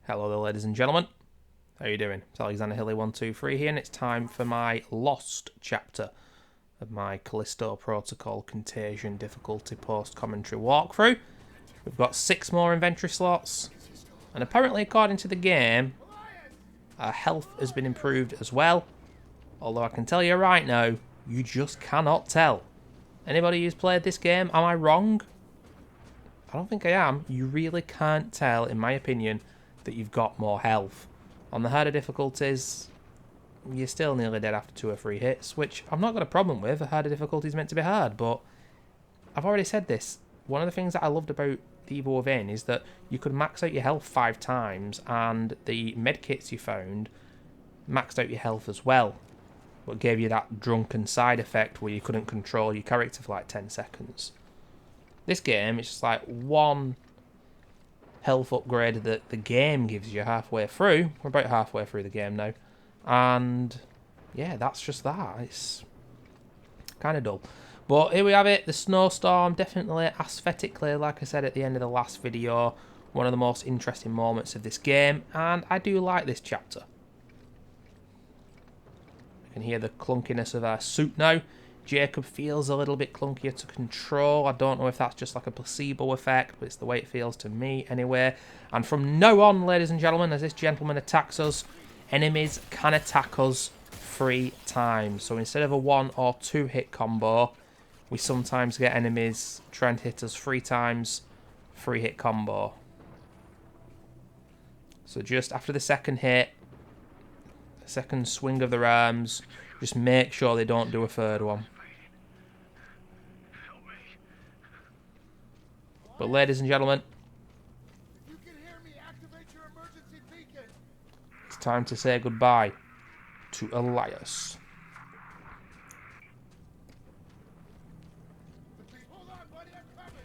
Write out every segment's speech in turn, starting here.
Hello there, ladies and gentlemen. How are you doing? It's Alexander Hilly123 here, and it's time for my Lost chapter of my Callisto Protocol Contagion difficulty post-commentary walkthrough. We've got 6 more inventory slots, and apparently, according to the game, our health has been improved as well. Although I can tell you right now, you just cannot tell. Anybody who's played this game, am I wrong? I don't think I am. You really can't tell, in my opinion, that you've got more health. On the harder difficulties, you're still nearly dead after 2 or 3 hits, which I've not got a problem with. A harder difficulty is meant to be hard, but I've already said this. One of the things that I loved about the Evil Within is that you could max out your health 5 times, and the medkits you found maxed out your health as well, but gave you that drunken side effect where you couldn't control your character for like 10 seconds. This game, it's just like one health upgrade that the game gives you halfway through. We're about halfway through the game now. And yeah, that's just that. It's kind of dull. But here we have it. The snowstorm, definitely aesthetically, like I said at the end of the last video, one of the most interesting moments of this game. And I do like this chapter. You can hear the clunkiness of our suit now. Jacob feels a little bit clunkier to control. I don't know if that's just like a placebo effect, but it's the way it feels to me anyway. And from now on, ladies and gentlemen, as this gentleman attacks us, enemies can attack us 3 times. So instead of a 1 or 2 hit combo, we sometimes get enemies trying to hit us 3 times, 3 hit combo. So just after the second hit, the second swing of their arms, just make sure they don't do a third one. But ladies and gentlemen, If you can hear me, activate your emergency beacon. it's time to say goodbye to Elias. Hold on, buddy, I'm coming.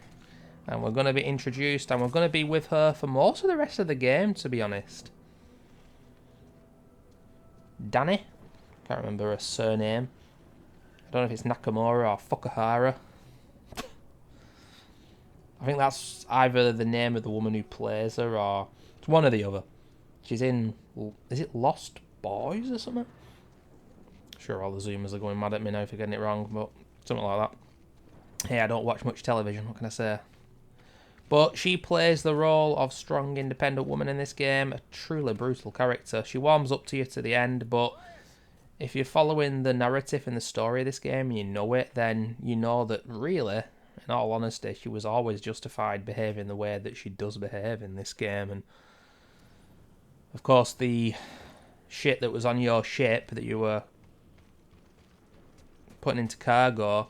And we're going to be introduced, and we're going to be with her for most of the rest of the game, to be honest. Dani? Can't remember her surname. I don't know if it's Nakamura or Fukuhara. I think that's either the name of the woman who plays her, or it's one or the other. She's in, is it Lost Boys or something? Sure, all the Zoomers are going mad at me now for getting it wrong, but something like that. Hey, I don't watch much television, what can I say? But she plays the role of strong, independent woman in this game, a truly brutal character. She warms up to you to the end, but if you're following the narrative and the story of this game and you know it, then you know that really, in all honesty, she was always justified behaving the way that she does behave in this game. And of course, the shit that was on your ship that you were putting into cargo,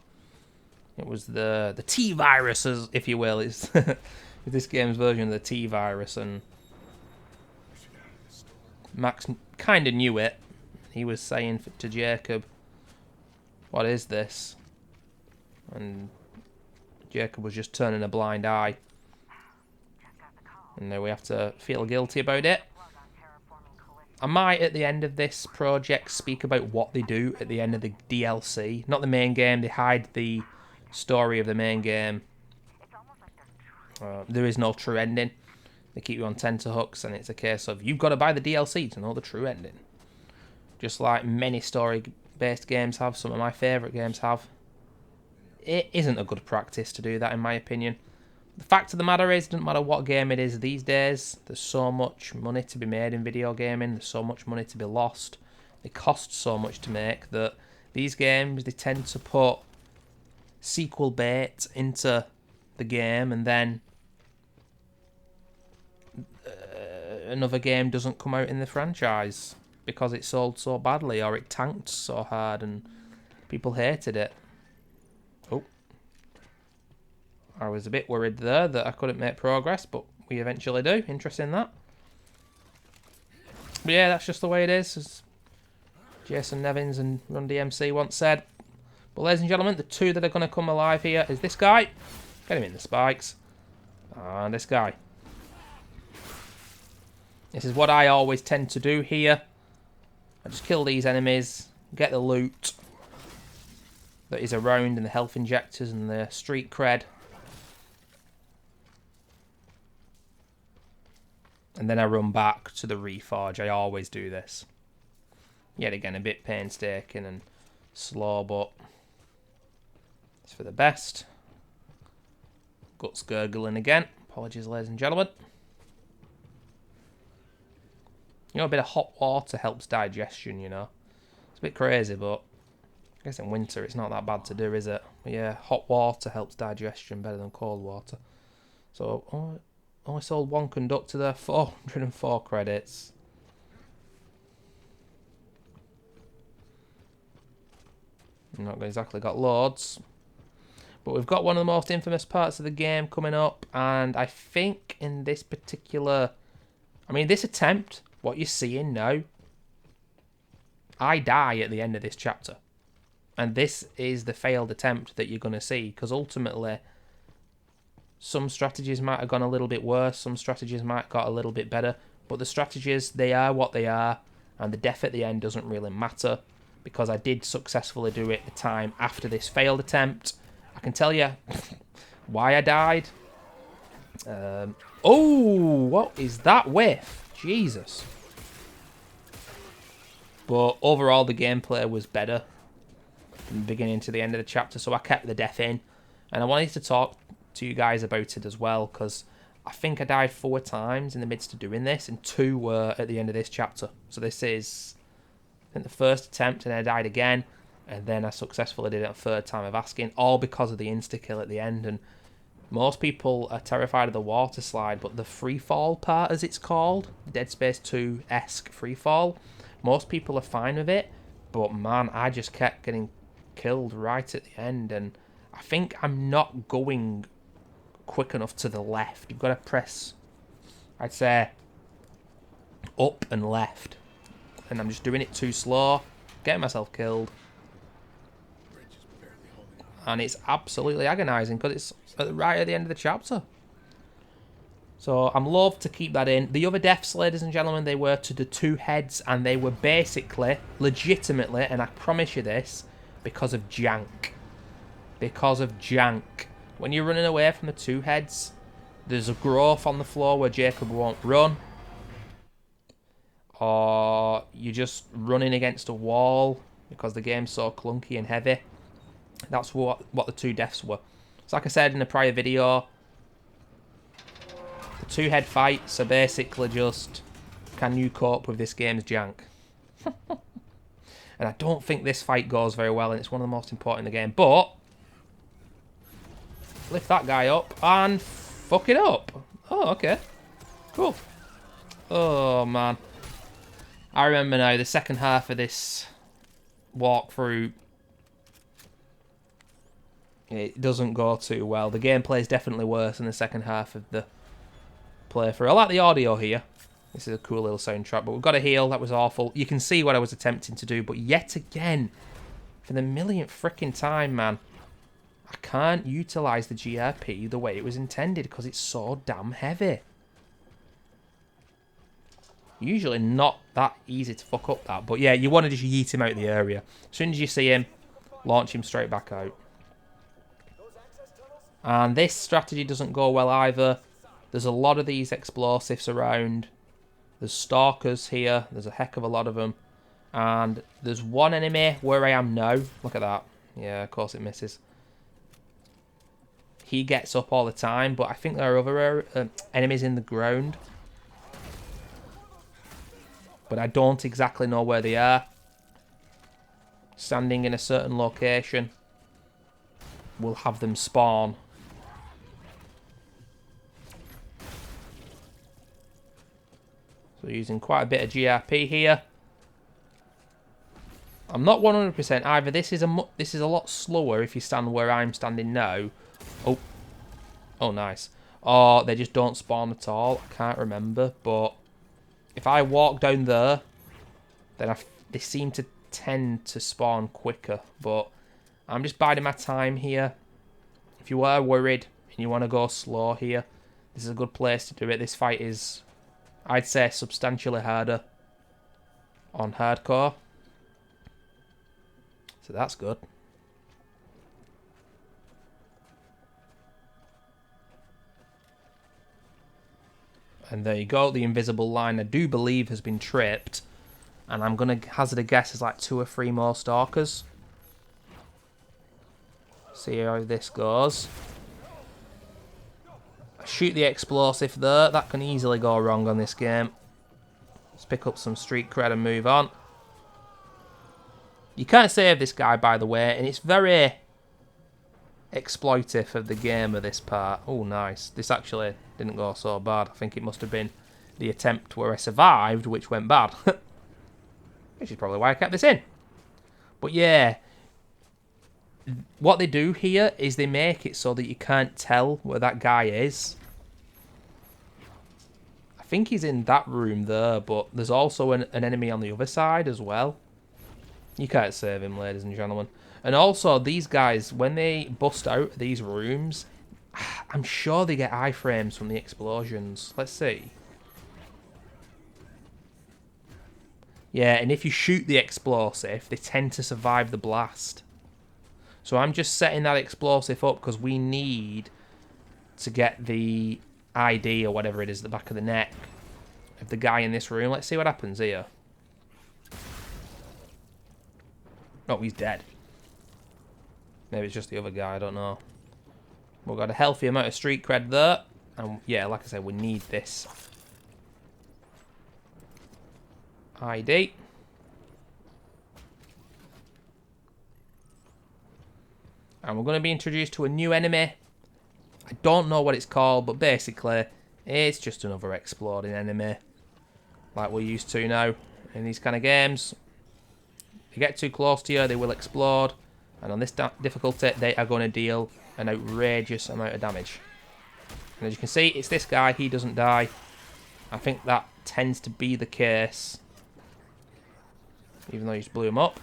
it was the T-virus, if you will. It's this game's version of the T-virus, and Max kind of knew it. He was saying to Jacob, "What is this?" And Jacob was just turning a blind eye. And now we have to feel guilty about it. I might, at the end of this project, speak about what they do at the end of the DLC. Not the main game, they hide the story of the main game. There is no true ending. They keep you on tenterhooks, and it's a case of, you've got to buy the DLC to know the true ending. Just like many story-based games have, some of my favourite games have. It isn't a good practice to do that, in my opinion. The fact of the matter is, it doesn't matter what game it is these days, there's so much money to be made in video gaming, there's so much money to be lost, they cost so much to make, that these games, they tend to put sequel bait into the game, and then another game doesn't come out in the franchise because it sold so badly, or it tanked so hard and people hated it. Oh. I was a bit worried there that I couldn't make progress, but we eventually do. Interesting that. But yeah, that's just the way it is, as Jason Nevins and Run DMC once said. But ladies and gentlemen, the 2 that are going to come alive here is this guy. Get him in the spikes. And this guy. This is what I always tend to do here. I just kill these enemies, get the loot that is around, and the health injectors and the street cred. And then I run back to the reforge. I always do this. Yet again, a bit painstaking and slow, but it's for the best. Guts gurgling again. Apologies, ladies and gentlemen. You know, a bit of hot water helps digestion, you know. It's a bit crazy, but I guess in winter it's not that bad to do, is it? But yeah, hot water helps digestion better than cold water. So, only sold one conductor there, 404 credits. Not exactly got loads. But we've got one of the most infamous parts of the game coming up, and I think in this particular... I mean, this attempt, what you're seeing now, I die at the end of this chapter. And this is the failed attempt that you're going to see, because ultimately, some strategies might have gone a little bit worse, some strategies might have got a little bit better, but the strategies, they are what they are, and the death at the end doesn't really matter, because I did successfully do it the time after this failed attempt. I can tell you why I died. Oh, what is that whiff? Jesus. But overall, the gameplay was better from the beginning to the end of the chapter, so I kept the death in. And I wanted to talk to you guys about it as well, because I think I died 4 times in the midst of doing this, and 2 were at the end of this chapter. So this is, I think, the first attempt, and I died again. And then I successfully did it a 3rd time of asking, all because of the insta-kill at the end. And most people are terrified of the water slide, but the free fall part, as it's called, Dead Space 2-esque free fall, most people are fine with it. But man, I just kept getting killed right at the end. And I think I'm not going quick enough to the left. You've got to press, I'd say, up and left. And I'm just doing it too slow, getting myself killed. And it's absolutely agonising because it's right at the end of the chapter. So I'm loath to keep that in. The other deaths, ladies and gentlemen, they were to the 2 heads, and they were basically, legitimately, and I promise you this, because of jank. Because of jank. When you're running away from the 2 heads, there's a growth on the floor where Jacob won't run. Or you're just running against a wall because the game's so clunky and heavy. That's what the 2 deaths were. So like I said in a prior video, the 2 head fights are basically just, can you cope with this game's jank? And I don't think this fight goes very well, and it's one of the most important in the game. But lift that guy up and fuck it up. Oh, okay. Cool. Oh, man. I remember now, the second half of this walkthrough, it doesn't go too well. The gameplay is definitely worse in the second half of the playthrough. I like the audio here. This is a cool little soundtrack, but we've got a heal. That was awful. You can see what I was attempting to do, but yet again, for the millionth freaking time, man, I can't utilise the GRP the way it was intended because it's so damn heavy. Usually not that easy to fuck up that, but yeah, you want to just yeet him out of the area. As soon as you see him, launch him straight back out. And this strategy doesn't go well either. There's a lot of these explosives around. There's stalkers here. There's a heck of a lot of them. And there's one enemy where I am now. Look at that. Yeah, of course it misses. He gets up all the time, but I think there are other enemies in the ground. But I don't exactly know where they are. Standing in a certain location will have them spawn. So using quite a bit of GRP here. I'm not 100% either. This is a lot slower if you stand where I'm standing now. Oh. Oh, nice. Or they just don't spawn at all. I can't remember. But if I walk down there, then they seem to tend to spawn quicker. But I'm just biding my time here. If you are worried and you want to go slow here, this is a good place to do it. This fight is, I'd say, substantially harder on hardcore. So that's good. And there you go. The invisible line, I do believe, has been tripped. And I'm going to hazard a guess there's like 2 or 3 more stalkers. See how this goes. Shoot the explosive there. That can easily go wrong on this game. Let's pick up some street cred and move on. You can't save this guy, by the way, and it's very exploitive of the game of this part. Oh, nice. This actually didn't go so bad. I think it must have been the attempt where I survived, which went bad. Which is probably why I kept this in. But yeah, what they do here is they make it so that you can't tell where that guy is. I think he's in that room there, but there's also an enemy on the other side as well. You can't save him, ladies and gentlemen. And also, these guys, when they bust out of these rooms, I'm sure they get iframes from the explosions. Let's see. Yeah, and if you shoot the explosive, they tend to survive the blast. So I'm just setting that explosive up because we need to get the ID or whatever it is at the back of the neck of the guy in this room. Let's see what happens here. Oh, he's dead. Maybe it's just the other guy, I don't know. We've got a healthy amount of street cred there. And yeah, like I said, we need this ID. And we're going to be introduced to a new enemy. I don't know what it's called, but basically, it's just another exploding enemy. Like we're used to now in these kind of games. If you get too close to you, they will explode. And on this difficulty, they are going to deal an outrageous amount of damage. And as you can see, it's this guy. He doesn't die. I think that tends to be the case. Even though you just blew him up.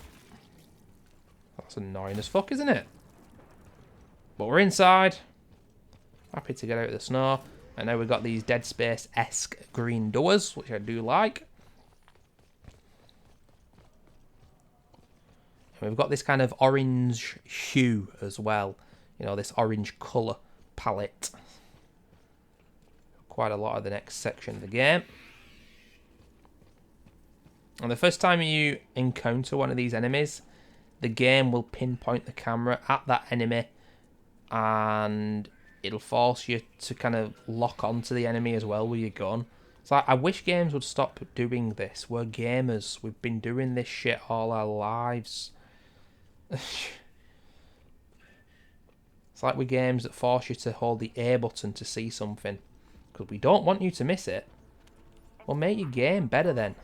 That's annoying as fuck, isn't it? But we're inside. Happy to get out of the snow. And now we've got these Dead Space-esque green doors, which I do like. And we've got this kind of orange hue as well. You know, this orange colour palette. Quite a lot of the next section of the game. And the first time you encounter one of these enemies, the game will pinpoint the camera at that enemy and it'll force you to kind of lock onto the enemy as well with your gun. It's like, I wish games would stop doing this. We're gamers. We've been doing this shit all our lives. It's like with games that force you to hold the A button to see something. Because we don't want you to miss it. Well, make your game better then.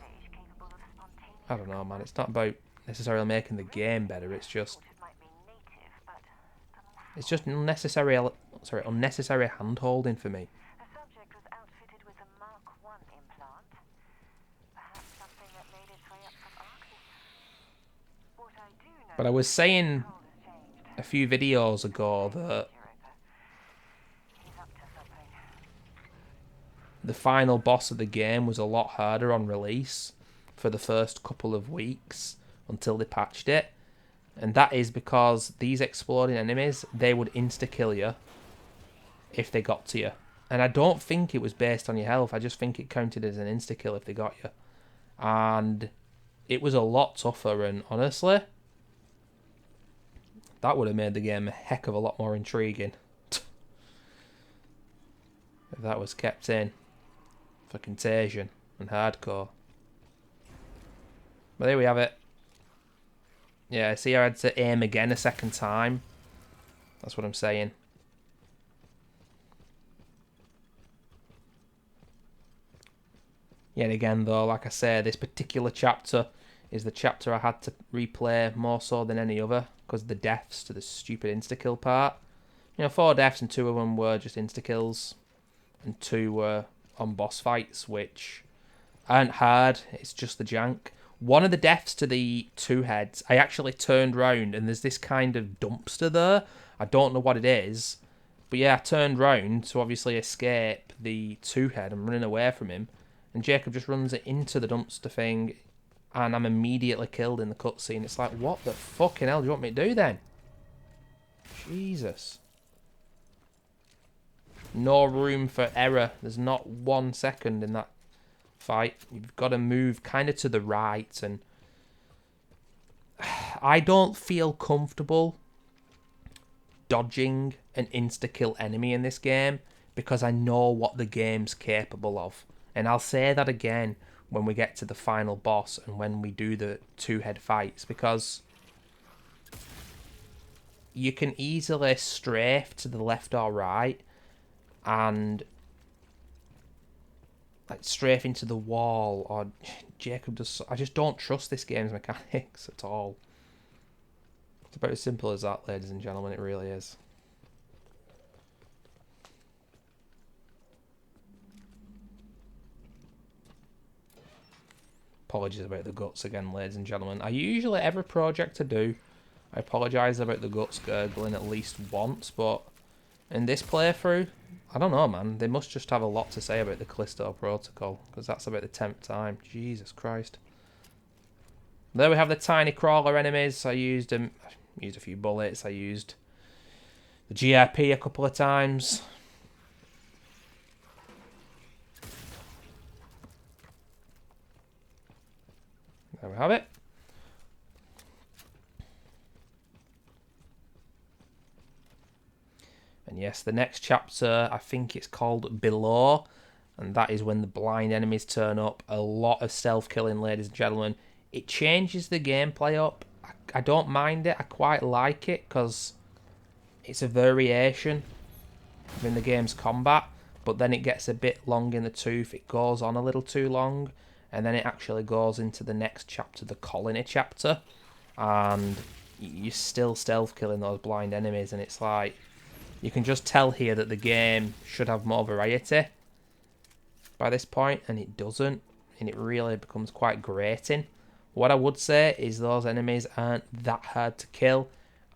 I don't know, man. It's not about necessarily making the game better. It's just unnecessary hand-holding for me. But I was saying a few videos ago that the final boss of the game was a lot harder on release for the first couple of weeks until they patched it. And that is because these exploding enemies, they would insta-kill you if they got to you. And I don't think it was based on your health. I just think it counted as an insta-kill if they got you. And it was a lot tougher, and honestly, that would have made the game a heck of a lot more intriguing. If that was kept in for Contagion and Hardcore. But there we have it. Yeah, see, I had to aim again a second time. That's what I'm saying. Yet again, though, like I say, this particular chapter is the chapter I had to replay more so than any other because of the deaths to the stupid insta-kill part. You know, 4 deaths and 2 of them were just insta-kills. And 2 were on boss fights, which aren't hard. It's just the jank. One of the deaths to the 2 heads, I actually turned round and there's this kind of dumpster there. I don't know what it is. But yeah, I turned round to obviously escape the 2 head. I'm running away from him. And Jacob just runs into the dumpster thing. And I'm immediately killed in the cutscene. It's like, what the fucking hell do you want me to do then? Jesus. no room for error. There's not 1 second in that fight. You've got to move kind of to the right, and I don't feel comfortable dodging an insta-kill enemy in this game because I know what the game's capable of. And I'll say that again when we get to the final boss and when we do the 2-head fights, because you can easily strafe to the left or right and like strafe into the wall, or Jacob does. I just don't trust this game's mechanics at all. It's about as simple as that, ladies and gentlemen. It really is. Apologies about the guts again, ladies and gentlemen. I usually, every project I do, I apologise about the guts gurgling at least once, but in this playthrough, I don't know, man. They must just have a lot to say about the Callisto protocol, because that's about the 10th time. Jesus Christ. There we have the tiny crawler enemies. I used a few bullets. I used the GRP a couple of times. There we have it. And yes, the next chapter, I think it's called Below, and that is when the blind enemies turn up. A lot of stealth killing, ladies and gentlemen. It changes the gameplay up. I don't mind it. I quite like it because it's a variation in the game's combat, but then it gets a bit long in the tooth. It goes on a little too long, and then it actually goes into the next chapter, the colony chapter, and you're still stealth killing those blind enemies, and it's like, you can just tell here that the game should have more variety by this point, and it doesn't, and it really becomes quite grating. What I would say is those enemies aren't that hard to kill,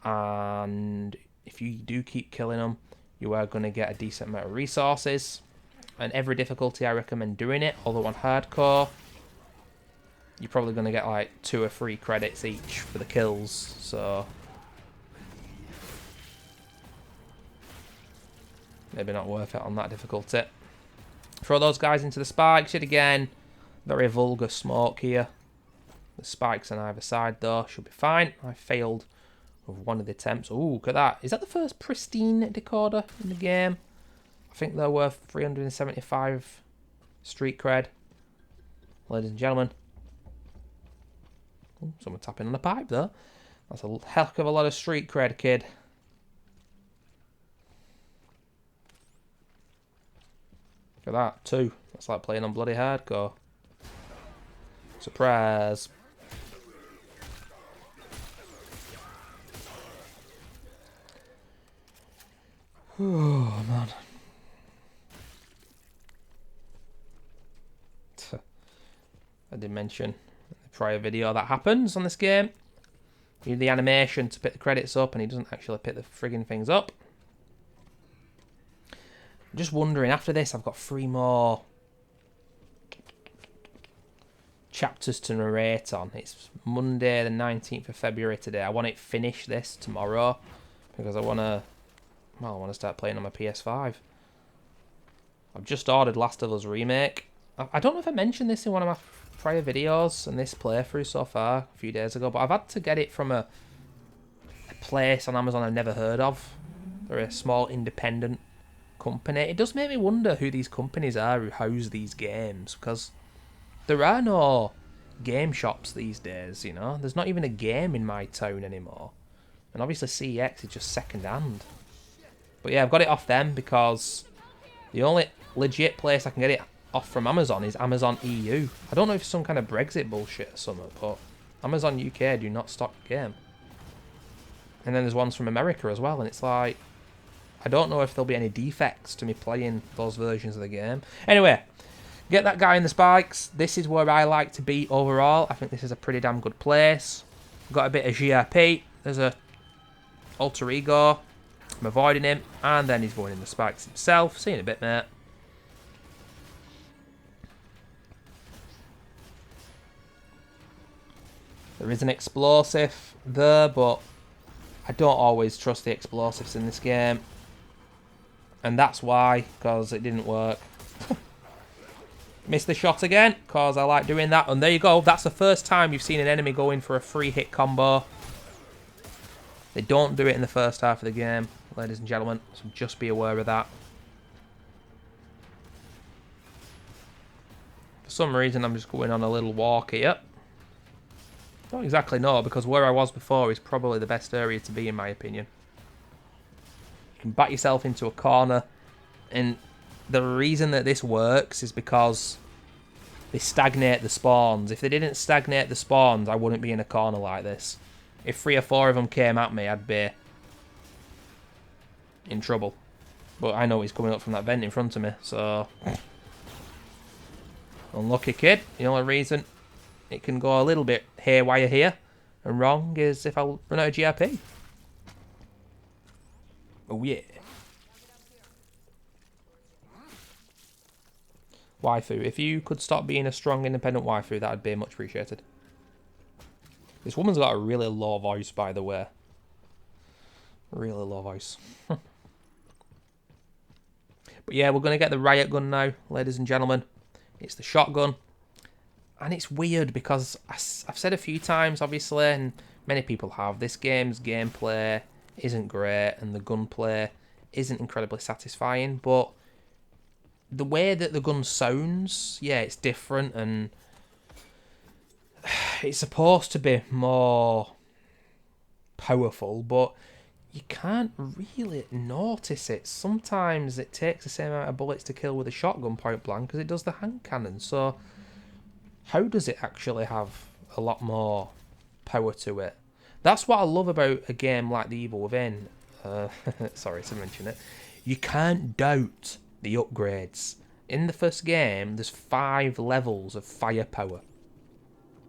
and if you do keep killing them, you are going to get a decent amount of resources. And every difficulty I recommend doing it, although on hardcore, you're probably going to get like 2 or 3 credits each for the kills, so maybe not worth it on that difficulty. Throw those guys into the spikes. Yet again, very vulgar smoke here. The spikes on either side though should be fine. I failed with one of the attempts. Ooh, look at that. Is that the first pristine decoder in the game? I think they're worth 375 street cred. Ladies and gentlemen. Ooh, someone tapping on the pipe though. That's a heck of a lot of street cred, kid. Look at that, 2. That's like playing on bloody hardcore. Surprise. Oh, man. I did mention in the prior video that happens on this game. You need the animation to pick the credits up, and he doesn't actually pick the friggin' things up. I'm just wondering, after this, I've got 3 more chapters to narrate on. It's Monday the 19th of February today. I want to finish this tomorrow because I want to start playing on my PS5. I've just ordered Last of Us Remake. I don't know if I mentioned this in one of my prior videos and this playthrough so far a few days ago, but I've had to get it from a place on Amazon I've never heard of. They're a small independent company. It does make me wonder who these companies are who house these games, because there are no game shops these days, you know. There's not even a game in my town anymore. And obviously CEX is just second hand. But yeah, I've got it off them because the only legit place I can get it off from Amazon is Amazon EU. I don't know if it's some kind of Brexit bullshit or something, but Amazon UK do not stock the game. And then there's ones from America as well, and it's like, I don't know if there'll be any defects to me playing those versions of the game. Anyway, get that guy in the spikes. This is where I like to be overall. I think this is a pretty damn good place. Got a bit of GRP. There's a alter ego. I'm avoiding him. And then he's going in the spikes himself. See you in a bit, mate. There is an explosive there, but I don't always trust the explosives in this game. And that's why, because it didn't work. Missed the shot again, because I like doing that. And there you go. That's the first time you've seen an enemy go in for a free hit combo. They don't do it in the first half of the game, ladies and gentlemen. So just be aware of that. For some reason, I'm just going on a little walk here. Don't exactly know, because where I was before is probably the best area to be, in my opinion. You can back yourself into a corner, and the reason that this works is because they stagnate the spawns. If they didn't stagnate the spawns, I wouldn't be in a corner like this. If 3 or 4 of them came at me, I'd be in trouble. But I know he's coming up from that vent in front of me, so... Unlucky kid. The only reason it can go a little bit haywire here and wrong is if I run out of GRP. Oh yeah. Waifu, if you could stop being a strong independent waifu, that would be much appreciated. This woman's got a really low voice, by the way. Really low voice. But yeah, we're going to get the riot gun now, ladies and gentlemen. It's the shotgun. And it's weird because I've said a few times, obviously, and many people have, this game's gameplay isn't great and the gunplay isn't incredibly satisfying, but the way that the gun sounds, yeah, it's different, and it's supposed to be more powerful, but you can't really notice it. Sometimes it takes the same amount of bullets to kill with a shotgun point blank because it does the hand cannon, so how does it actually have a lot more power to it? That's what I love about a game like The Evil Within. Sorry to mention it. You can't doubt the upgrades. In the first game, there's 5 levels of firepower.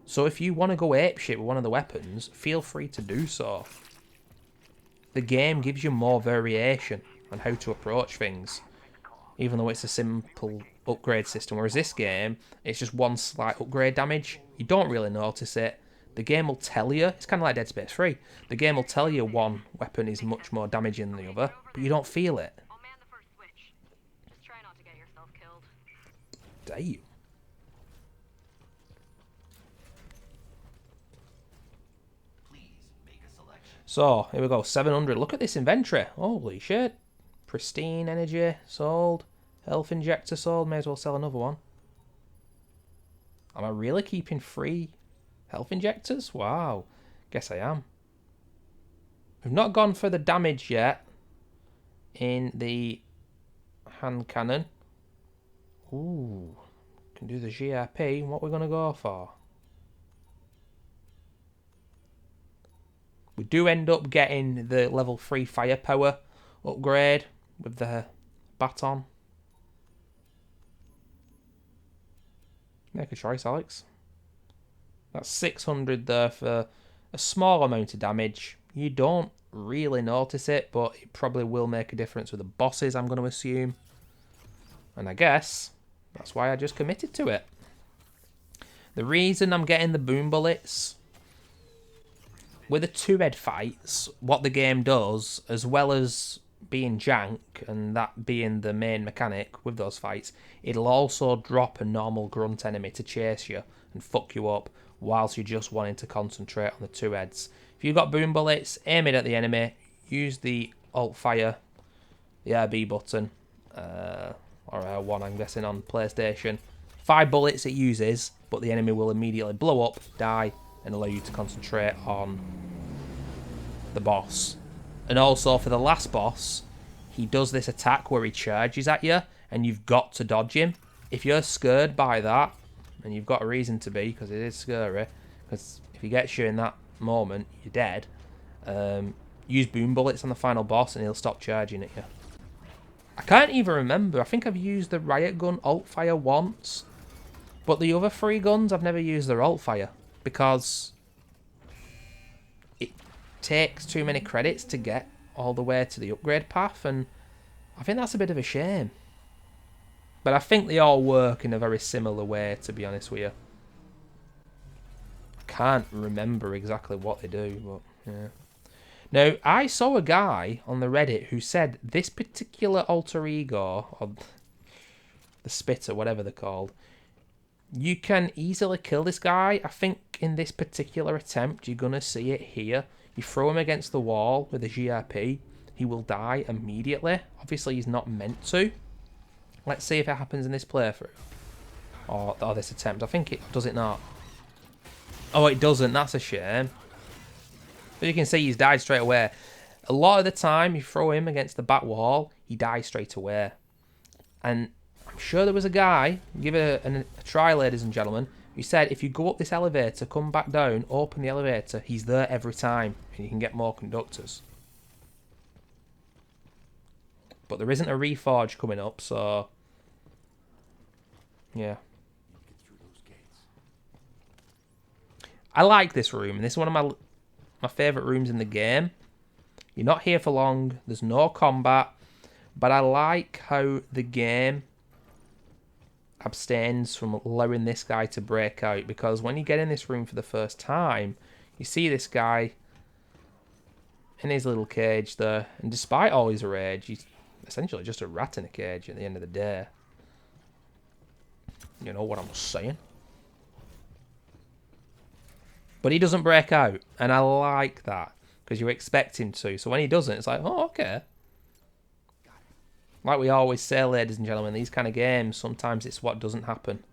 So if you want to go apeshit with one of the weapons, feel free to do so. The game gives you more variation on how to approach things, even though it's a simple upgrade system. Whereas this game, it's just one slight upgrade damage. You don't really notice it. The game will tell you, it's kind of like Dead Space 3. The game will tell you one weapon is much more damaging than the other, but you don't feel it. I'll man the first switch. Just try not to get yourself killed. Damn. So, here we go, 700. Look at this inventory. Holy shit. Pristine energy, sold. Health injector sold. May as well sell another one. Am I really keeping free health injectors? Wow. Guess I am. We've not gone for the damage yet in the hand cannon. Ooh. Can do the GRP. What we're going to go for? We do end up getting the level 3 firepower upgrade with the baton. Make a choice, Alex. That's 600 there for a small amount of damage. You don't really notice it, but it probably will make a difference with the bosses, I'm going to assume. And I guess that's why I just committed to it. The reason I'm getting the boom bullets... With the 2-head fights, what the game does, as well as being jank, and that being the main mechanic with those fights, it'll also drop a normal grunt enemy to chase you and fuck you up whilst you're just wanting to concentrate on the 2 heads. If you've got boom bullets, aim it at the enemy, use the alt fire, the RB button, or R1 I'm guessing on PlayStation. 5 bullets it uses, but the enemy will immediately blow up, die, and allow you to concentrate on the boss. And also for the last boss, he does this attack where he charges at you and you've got to dodge him. If you're scared by that, and you've got a reason to be because it is scary, because if he gets you in that moment, you're dead, use boom bullets on the final boss and he'll stop charging at you. I can't even remember. I think I've used the riot gun alt fire once, but the other 3 guns I've never used their alt fire, because it takes too many credits to get all the way to the upgrade path, and I think that's a bit of a shame. But I think they all work in a very similar way, to be honest with you. I can't remember exactly what they do, but yeah. Now, I saw a guy on the Reddit who said this particular alter ego, or the spitter, whatever they're called, you can easily kill this guy. I think in this particular attempt, you're going to see it here. You throw him against the wall with a GRP, he will die immediately. Obviously, he's not meant to. Let's see if it happens in this playthrough. Or this attempt. I think it does it not. Oh, it doesn't. That's a shame. But you can see he's died straight away. A lot of the time, you throw him against the back wall, he dies straight away. And I'm sure there was a guy, give it a try, ladies and gentlemen, who said if you go up this elevator, come back down, open the elevator, he's there every time, and you can get more conductors. But there isn't a reforge coming up, so yeah. I like this room, and this is one of my favourite rooms in the game. You're not here for long, there's no combat, but I like how the game abstains from allowing this guy to break out, because when you get in this room for the first time, you see this guy in his little cage there, and despite all his rage, he's essentially just a rat in a cage at the end of the day. You know what I'm saying? But he doesn't break out, and I like that, because you expect him to. So when he doesn't, it's like, oh, okay. Like we always say, ladies and gentlemen, these kind of games, sometimes it's what doesn't happen,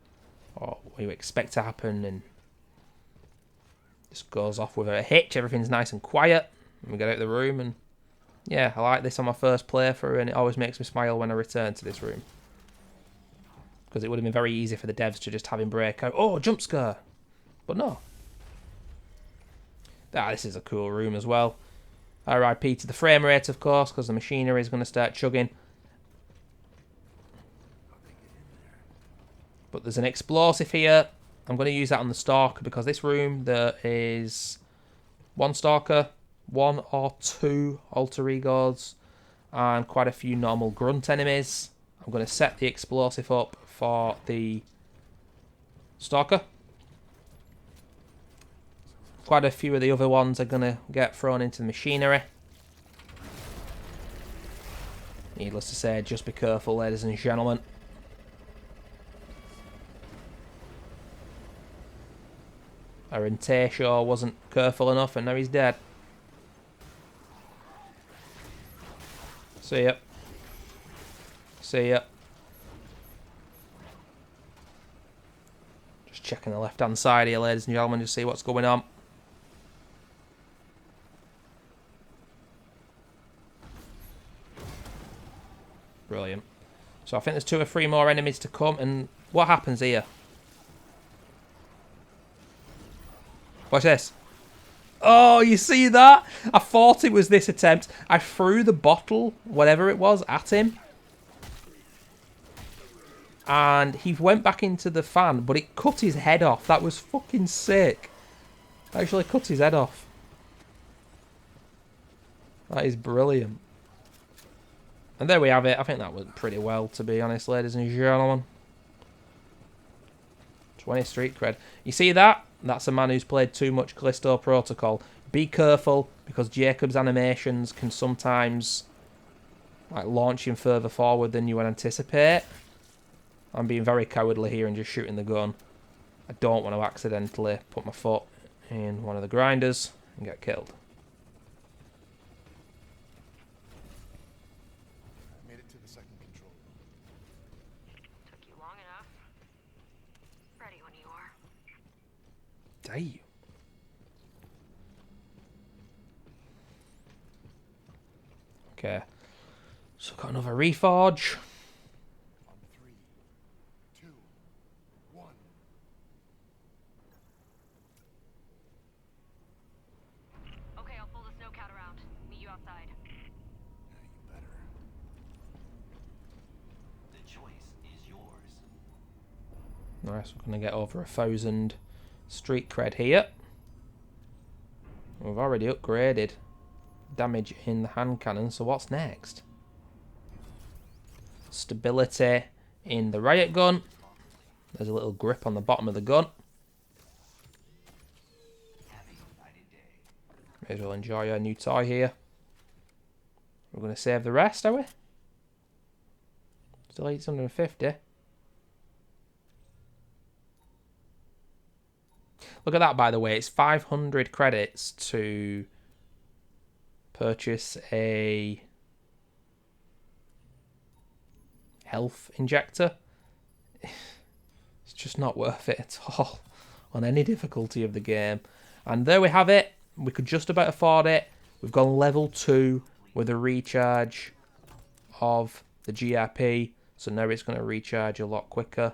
or what you expect to happen, and just goes off with a hitch. Everything's nice and quiet, and we get out of the room, and yeah, I like this on my first playthrough, and it always makes me smile when I return to this room. Because it would have been very easy for the devs to just have him break out. Oh, jump scare! But no. Ah, this is a cool room as well. RIP to the frame rate, of course, because the machinery is going to start chugging. But there's an explosive here. I'm going to use that on the stalker, because this room, there is one stalker, one or two alter egos, and quite a few normal grunt enemies. I'm going to set the explosive up for the stalker. Quite a few of the other ones are going to get thrown into the machinery. Needless to say, just be careful, ladies and gentlemen. Aaron Tayshaw wasn't careful enough, and now he's dead. See ya. See ya. Just checking the left-hand side here, ladies and gentlemen, to see what's going on. Brilliant. So I think there's 2 or 3 more enemies to come, and what happens here? Watch this. Oh, you see that? I thought it was this attempt. I threw the bottle, whatever it was, at him. And he went back into the fan, but it cut his head off. That was fucking sick. Actually cut his head off. That is brilliant. And there we have it. I think that went pretty well, to be honest, ladies and gentlemen. 20 street cred. You see that? That's a man who's played too much Callisto Protocol. Be careful, because Jacob's animations can sometimes launch him further forward than you would anticipate. I'm being very cowardly here and just shooting the gun. I don't want to accidentally put my foot in one of the grinders and get killed. I made it to the second control room. Took you long enough. Ready when you are. Damn. Okay. So got another reforge. On 3, 2, 1. Okay, I'll pull the snowcat around. Meet you outside. Yeah, you better. The choice is yours. Nice, we're going to get over 1,000 street cred here. We've already upgraded damage in the hand cannon, so what's next? Stability in the riot gun. There's a little grip on the bottom of the gun. May as well enjoy our new toy here. We're going to save the rest, are we? Still 850. Look at that, by the way. It's 500 credits to purchase a health injector. It's just not worth it at all on any difficulty of the game. And there we have it. We could just about afford it. We've gone level 2 with a recharge of the GRP. So now it's going to recharge a lot quicker.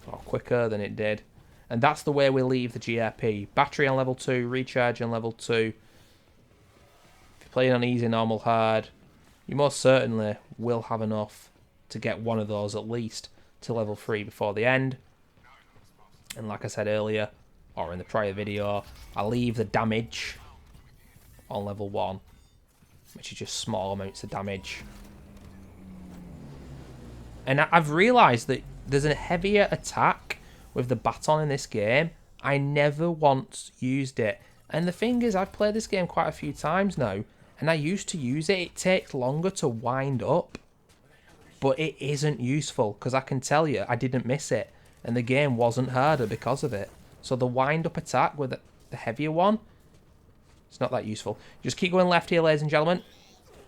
Or quicker than it did. And that's the way we leave the GRP. Battery on level 2, recharge on level 2. If you're playing on easy, normal, hard, you most certainly will have enough to get one of those at least to level 3 before the end. And like I said earlier, or in the prior video, I leave the damage on level 1, which is just small amounts of damage. And I've realised that there's a heavier attack with the baton in this game. I never once used it. And the thing is, I've played this game quite a few times now, and I used to use it. It takes longer to wind up, but it isn't useful, because I can tell you, I didn't miss it, and the game wasn't harder because of it. So the wind-up attack with the heavier one, it's not that useful. Just keep going left here, ladies and gentlemen.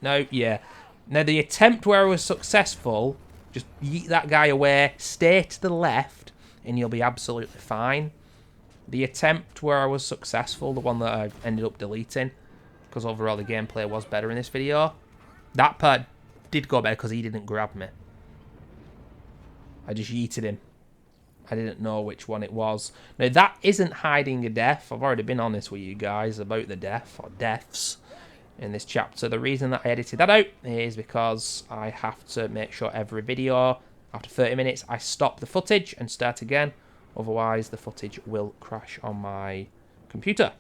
No, yeah. Now, the attempt where I was successful, just yeet that guy away, stay to the left, and you'll be absolutely fine. The attempt where I was successful, the one that I ended up deleting, because overall the gameplay was better in this video, that part did go better because he didn't grab me. I just yeeted him. I didn't know which one it was. Now, that isn't hiding a death. I've already been honest with you guys about the death, or deaths, in this chapter. The reason that I edited that out is because I have to make sure every video, after 30 minutes, I stop the footage and start again. Otherwise, the footage will crash on my computer.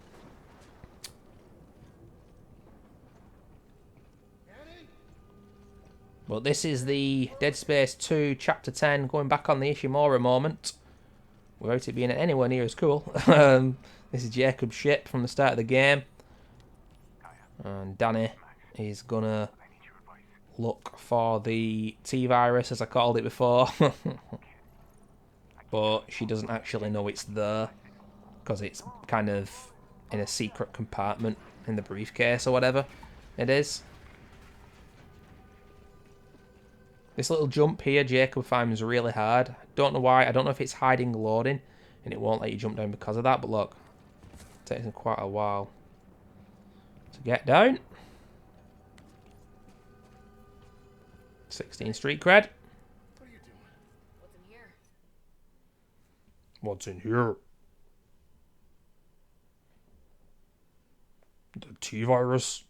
But this is the Dead Space 2 Chapter 10, going back on the Ishimura moment, without it being anywhere near as cool. This is Jacob's ship from the start of the game. And Dani is going to look for the T-virus, as I called it before. But she doesn't actually know it's there, because it's kind of in a secret compartment in the briefcase or whatever it is. This little jump here, Jacob finds really hard. Don't know why. I don't know if it's hiding loading and it won't let you jump down because of that. But look, it takes him quite a while to get down. 16 street cred. What are you doing? What's in here? What's in here? The T-virus.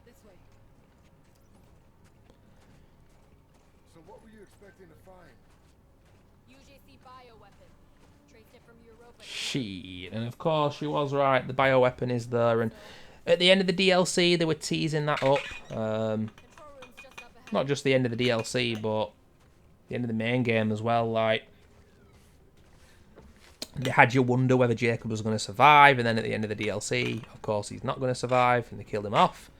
This way. So what were you expecting to find? UJC bioweapon. Traced it from Europa. Shit. And of course, she was right. The bioweapon is there. And at the end of the DLC, they were teasing that up. Control room's just up ahead. Not just the end of the DLC, but the end of the main game as well. Like, they had you wonder whether Jacob was going to survive, and then at the end of the DLC, of course, he's not going to survive, and they killed him off.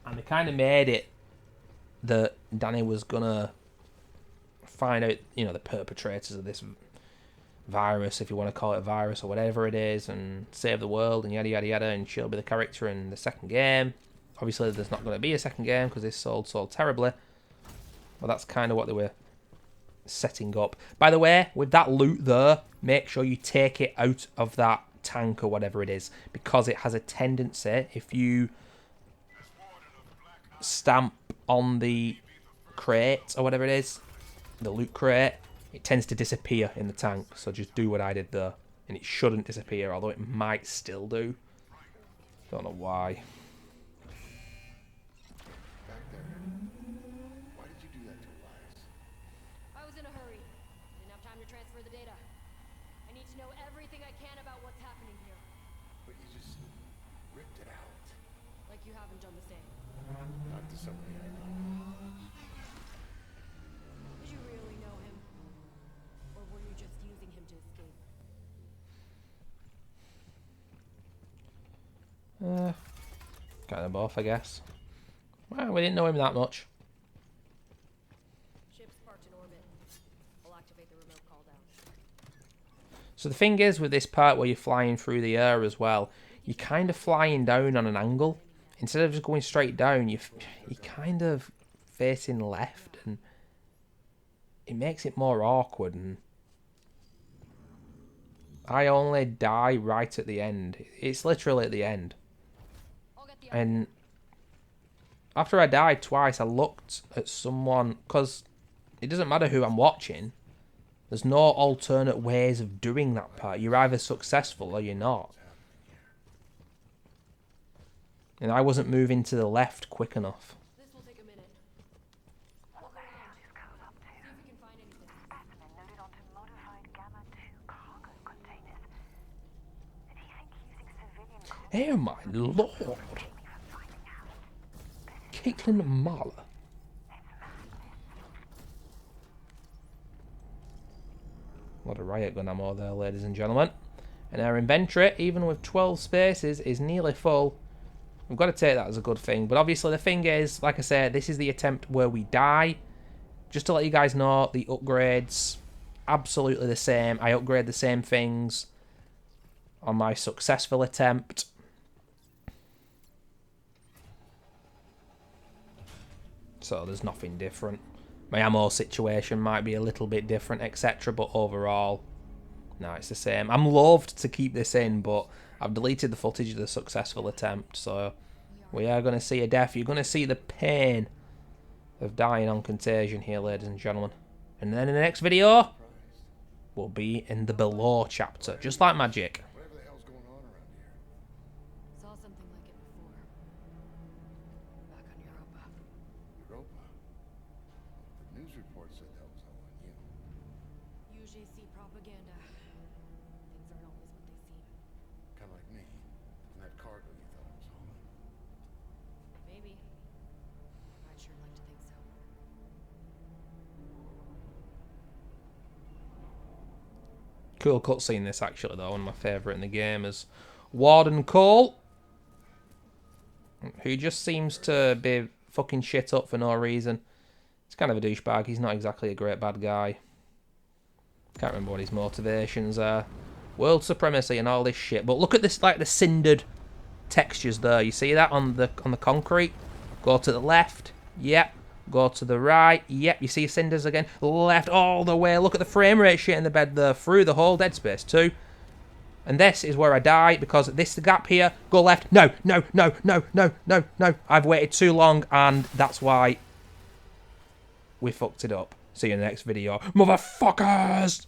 And they kind of made it that Dani was going to find out, you know, the perpetrators of this virus, if you want to call it a virus or whatever it is, and save the world, and yada yada yada, and she'll be the character in the second game. Obviously, there's not going to be a second game because this sold so terribly. But that's kind of what they were setting up. By the way, with that loot there, make sure you take it out of that tank or whatever it is, because it has a tendency, if you stamp on the crate or whatever it is, the loot crate, it tends to disappear in the tank. So just do what I did there, and it shouldn't disappear, although it might still do. Don't know why. Back there. Why did you do that to Elias? I was in a hurry. Didn't have time to transfer the data. I need to know everything I can about what's happening here. But you just ripped it out. Like you haven't done the same. Not to somebody I know. Did you really know him? Or were you just using him to escape? Kind of both, I guess. Well, we didn't know him that much. Ship's parked in orbit. I'll activate the remote call down. So the thing is with this part where you're flying through the air as well, you're kind of flying down on an angle. Instead of just going straight down, you're kind of facing left, and it makes it more awkward. And I only die right at the end. It's literally at the end. I'll get the And after I died twice, I looked at someone, because it doesn't matter who I'm watching. There's no alternate ways of doing that part. You're either successful or you're not. And I wasn't moving to the left quick enough. This will take a minute. Look around. See if we can find anything. Specimen loaded onto modified Gamma-2 cargo containers. Did he think using civilian Oh my lord. Caitlin Marla. What a riot gun ammo there, ladies and gentlemen. And our inventory, even with 12 spaces, is nearly full. We've got to take that as a good thing. But obviously the thing is, like I said, this is the attempt where we die. Just to let you guys know, the upgrades, absolutely the same. I upgrade the same things on my successful attempt. So there's nothing different. My ammo situation might be a little bit different, etc. But overall, no, it's the same. I'm loath to keep this in, but I've deleted the footage of the successful attempt. So we are going to see a death. You're going to see the pain of dying on Contagion here, ladies and gentlemen. And then in the next video, we'll be in the below chapter, just like magic. Whatever the hell's going on around here. Saw something like it before. Back on Europa. Europa. The news report said that was all on you. Usually see propaganda. Things aren't always what they seem. Kind of like me. And that cargo you thought it was hauling. Maybe. I'd sure like to think so. Cool cutscene this, actually, though. One of my favourite in the game is Warden Cole, who just seems to be fucking shit up for no reason. He's kind of a douchebag. He's not exactly a great bad guy. Can't remember what his motivations are. World supremacy and all this shit. But look at this, like the cindered textures there. You see that on the concrete? Go to the left. Yep. Go to the right. Yep. You see cinders again. Left all the way. Look at the frame rate shit in the bed there. Through the whole Dead Space 2. And this is where I die, because this the gap here. Go left. No, no, no, no, no, no, no. I've waited too long, and that's why we fucked it up. See you in the next video. Motherfuckers!